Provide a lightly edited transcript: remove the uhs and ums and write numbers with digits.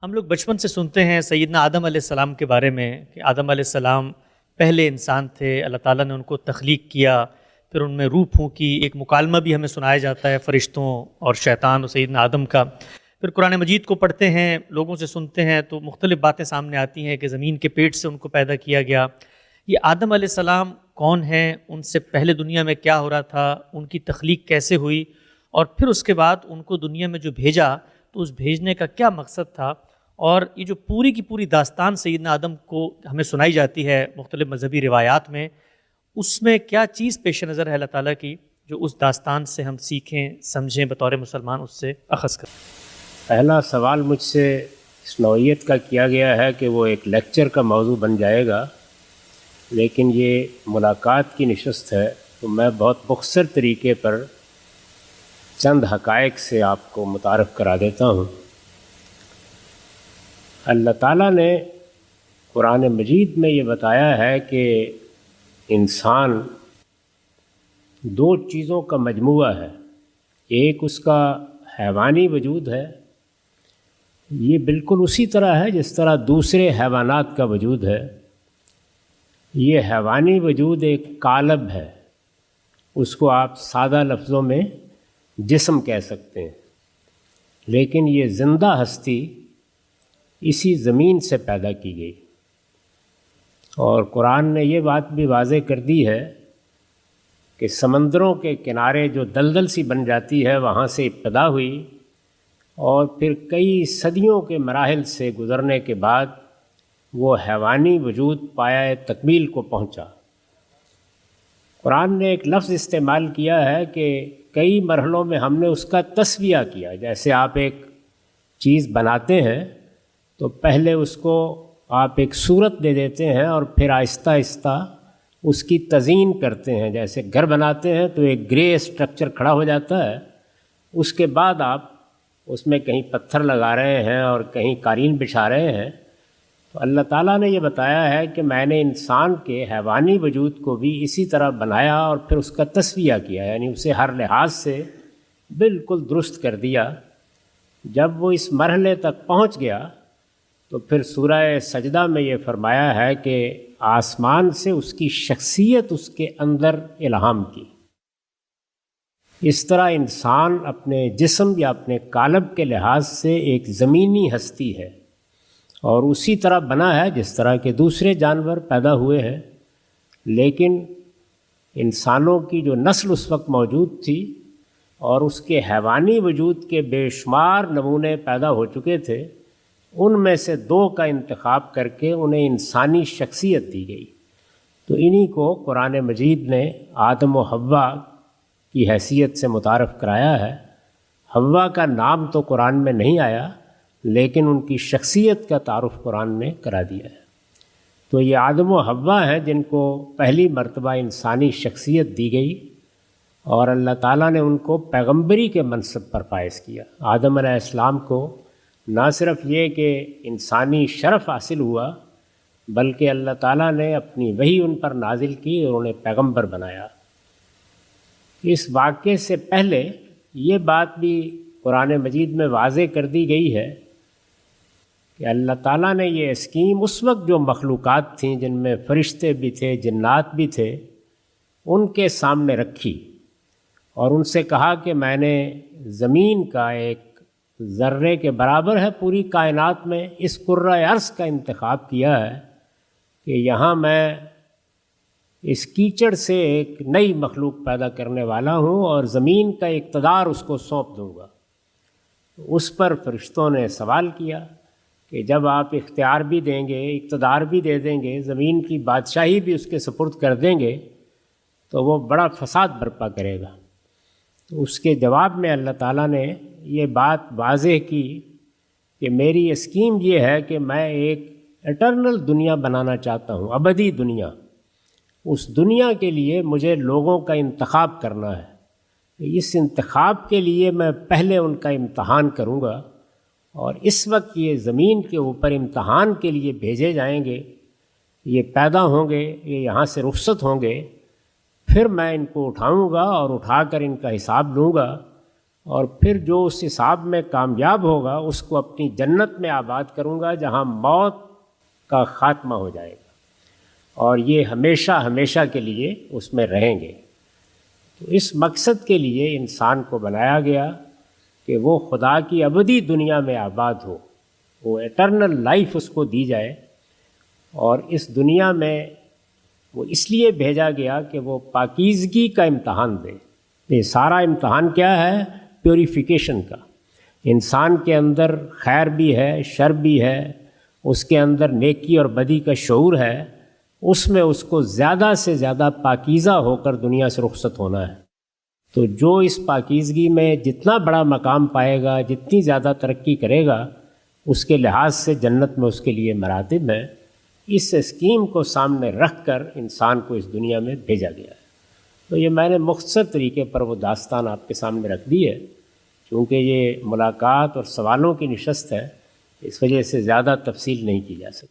ہم لوگ بچپن سے سنتے ہیں سیدنا آدم علیہ السلام کے بارے میں کہ آدم علیہ السلام پہلے انسان تھے، اللہ تعالیٰ نے ان کو تخلیق کیا، پھر ان میں روح پھونکی۔ ایک مکالمہ بھی ہمیں سنایا جاتا ہے فرشتوں اور شیطان اور سیدنا آدم کا۔ پھر قرآن مجید کو پڑھتے ہیں، لوگوں سے سنتے ہیں تو مختلف باتیں سامنے آتی ہیں کہ زمین کے پیٹ سے ان کو پیدا کیا گیا۔ یہ آدم علیہ السلام کون ہیں؟ ان سے پہلے دنیا میں کیا ہو رہا تھا؟ ان کی تخلیق کیسے ہوئی؟ اور پھر اس کے بعد ان کو دنیا میں جو بھیجا تو اس بھیجنے کا کیا مقصد تھا؟ اور یہ جو پوری کی پوری داستان سیدنا آدم کو ہمیں سنائی جاتی ہے مختلف مذہبی روایات میں، اس میں کیا چیز پیش نظر ہے اللہ تعالیٰ کی جو اس داستان سے ہم سیکھیں، سمجھیں، بطور مسلمان اس سے اخذ کریں؟ پہلا سوال مجھ سے اس نوعیت کا کیا گیا ہے کہ وہ ایک لیکچر کا موضوع بن جائے گا، لیکن یہ ملاقات کی نشست ہے تو میں بہت مختصر طریقے پر چند حقائق سے آپ کو متعارف کرا دیتا ہوں۔ اللہ تعالیٰ نے قرآن مجید میں یہ بتایا ہے کہ انسان دو چیزوں کا مجموعہ ہے۔ ایک اس کا حیوانی وجود ہے، یہ بالکل اسی طرح ہے جس طرح دوسرے حیوانات کا وجود ہے۔ یہ حیوانی وجود ایک قالب ہے، اس کو آپ سادہ لفظوں میں جسم کہہ سکتے ہیں، لیکن یہ زندہ ہستی اسی زمین سے پیدا کی گئی۔ اور قرآن نے یہ بات بھی واضح کر دی ہے کہ سمندروں کے کنارے جو دلدل سی بن جاتی ہے وہاں سے ابتدا ہوئی اور پھر کئی صدیوں کے مراحل سے گزرنے کے بعد وہ حیوانی وجود پایہ تکمیل کو پہنچا۔ قرآن نے ایک لفظ استعمال کیا ہے کہ کئی مرحلوں میں ہم نے اس کا تسویہ کیا۔ جیسے آپ ایک چیز بناتے ہیں تو پہلے اس کو آپ ایک صورت دے دیتے ہیں اور پھر آہستہ آہستہ اس کی تزئین کرتے ہیں۔ جیسے گھر بناتے ہیں تو ایک گرے اسٹرکچر کھڑا ہو جاتا ہے، اس کے بعد آپ اس میں کہیں پتھر لگا رہے ہیں اور کہیں قالین بچھا رہے ہیں۔ تو اللہ تعالیٰ نے یہ بتایا ہے کہ میں نے انسان کے حیوانی وجود کو بھی اسی طرح بنایا اور پھر اس کا تسویہ کیا، یعنی اسے ہر لحاظ سے بالکل درست کر دیا۔ جب وہ اس مرحلے تک پہنچ گیا تو پھر سورہ سجدہ میں یہ فرمایا ہے کہ آسمان سے اس کی شخصیت اس کے اندر الہام کی۔ اس طرح انسان اپنے جسم یا اپنے قالب کے لحاظ سے ایک زمینی ہستی ہے اور اسی طرح بنا ہے جس طرح کے دوسرے جانور پیدا ہوئے ہیں، لیکن انسانوں کی جو نسل اس وقت موجود تھی اور اس کے حیوانی وجود کے بے شمار نمونے پیدا ہو چکے تھے، ان میں سے دو کا انتخاب کر کے انہیں انسانی شخصیت دی گئی۔ تو انہی کو قرآن مجید نے آدم و حوا کی حیثیت سے متعارف کرایا ہے۔ حوا کا نام تو قرآن میں نہیں آیا، لیکن ان کی شخصیت کا تعارف قرآن نے کرا دیا ہے۔ تو یہ آدم و حوا ہیں جن کو پہلی مرتبہ انسانی شخصیت دی گئی اور اللہ تعالیٰ نے ان کو پیغمبری کے منصب پر فائز کیا۔ آدم علیہ السلام کو نہ صرف یہ کہ انسانی شرف حاصل ہوا، بلکہ اللہ تعالیٰ نے اپنی وحی ان پر نازل کی اور انہیں پیغمبر بنایا۔ اس واقعے سے پہلے یہ بات بھی قرآن مجید میں واضح کر دی گئی ہے کہ اللہ تعالیٰ نے یہ اسکیم اس وقت جو مخلوقات تھیں جن میں فرشتے بھی تھے، جنات بھی تھے، ان کے سامنے رکھی اور ان سے کہا کہ میں نے زمین کا ایک ذرے کے برابر ہے پوری کائنات میں اس کرۂ ارض کا انتخاب کیا ہے کہ یہاں میں اس کیچڑ سے ایک نئی مخلوق پیدا کرنے والا ہوں اور زمین کا اقتدار اس کو سونپ دوں گا۔ اس پر فرشتوں نے سوال کیا کہ جب آپ اختیار بھی دیں گے، اقتدار بھی دے دیں گے، زمین کی بادشاہی بھی اس کے سپرد کر دیں گے تو وہ بڑا فساد برپا کرے گا۔ تو اس کے جواب میں اللہ تعالیٰ نے یہ بات واضح کی کہ میری اسکیم یہ ہے کہ میں ایک ایٹرنل دنیا بنانا چاہتا ہوں، ابدی دنیا۔ اس دنیا کے لیے مجھے لوگوں کا انتخاب کرنا ہے۔ اس انتخاب کے لیے میں پہلے ان کا امتحان کروں گا اور اس وقت یہ زمین کے اوپر امتحان کے لیے بھیجے جائیں گے، یہ پیدا ہوں گے، یہ یہاں سے رخصت ہوں گے، پھر میں ان کو اٹھاؤں گا اور اٹھا کر ان کا حساب لوں گا اور پھر جو اس حساب میں کامیاب ہوگا اس کو اپنی جنت میں آباد کروں گا جہاں موت کا خاتمہ ہو جائے گا اور یہ ہمیشہ ہمیشہ کے لیے اس میں رہیں گے۔ تو اس مقصد کے لیے انسان کو بنایا گیا کہ وہ خدا کی ابدی دنیا میں آباد ہو، وہ ایٹرنل لائف اس کو دی جائے، اور اس دنیا میں وہ اس لیے بھیجا گیا کہ وہ پاکیزگی کا امتحان دے۔ یہ سارا امتحان کیا ہے؟ پیوریفیکیشن کا۔ انسان کے اندر خیر بھی ہے، شر بھی ہے، اس کے اندر نیکی اور بدی کا شعور ہے، اس میں اس کو زیادہ سے زیادہ پاکیزہ ہو کر دنیا سے رخصت ہونا ہے۔ تو جو اس پاکیزگی میں جتنا بڑا مقام پائے گا، جتنی زیادہ ترقی کرے گا، اس کے لحاظ سے جنت میں اس کے لیے مراتب ہیں۔ اس اسکیم کو سامنے رکھ کر انسان کو اس دنیا میں بھیجا گیا ہے۔ تو یہ میں نے مختصر طریقے پر وہ داستان آپ کے سامنے رکھ دی ہے، چونکہ یہ ملاقات اور سوالوں کی نشست ہے، اس وجہ سے زیادہ تفصیل نہیں کی جا سکتی۔